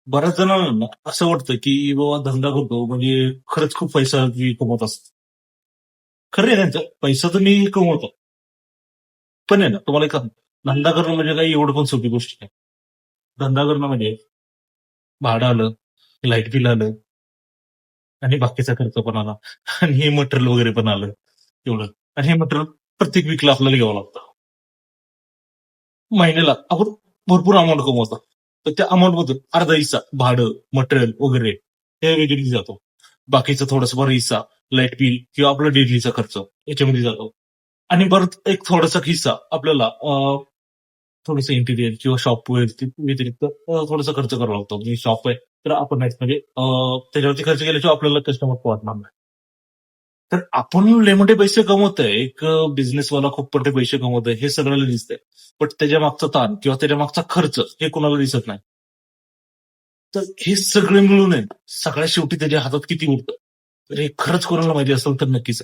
बऱ्याच जणांना ना असं वाटतं की बाबा धंदा करतो म्हणजे खरंच खूप पैसा मी कमवत असतो. खरं आहे त्यांचं पैसा तर मी कमवतो. पण आहे ना तुम्हाला एक धंदा करणं म्हणजे काही एवढं पण सोपी गोष्ट नाही. धंदा करणं म्हणजे भाडं आलं, लाईट बिल आलं आणि बाकीचा खर्च पण आला आणि हे मटेरियल वगैरे पण आलं एवढं. आणि हे मटेरियल प्रत्येक वीकला आपल्याला घ्यावं लागतं. महिन्याला आपण भरपूर अमाऊंट कमवतो. तर त्या अमाऊंट मधून अर्धा हिस्सा भाडं, मटेरियल वगैरे हे वगैरे जातो. बाकीचा थोडासा बरा हिस्सा लाईट बिल किंवा आपला डेलीचा खर्च याच्यामध्ये जातो. आणि परत एक थोडासा हिस्सा आपल्याला थोडंसं इंटिरियर किंवा शॉप व्यतिरिक्त थोडासा खर्च करावा लागतो. म्हणजे शॉप आहे तर आपण नाही म्हणजे त्याच्यावरती खर्च केल्याशिवाय आपल्याला कस्टमर वाटणार नाही. तर आपण लय मोठे पैसे कमवतोय. एक बिझनेसवाला खूप मोठे पैसे कमवतोय हे सगळ्याला दिसतंय. पण त्याच्या मागचा ताण किंवा त्याच्या मागचा खर्च हे कोणाला दिसत नाही. तर हे सगळे मिळून आहे सगळ्यात शेवटी त्याच्या हातात किती उरतं. तर हे खरंच कोणाला माहिती असेल तर नक्कीच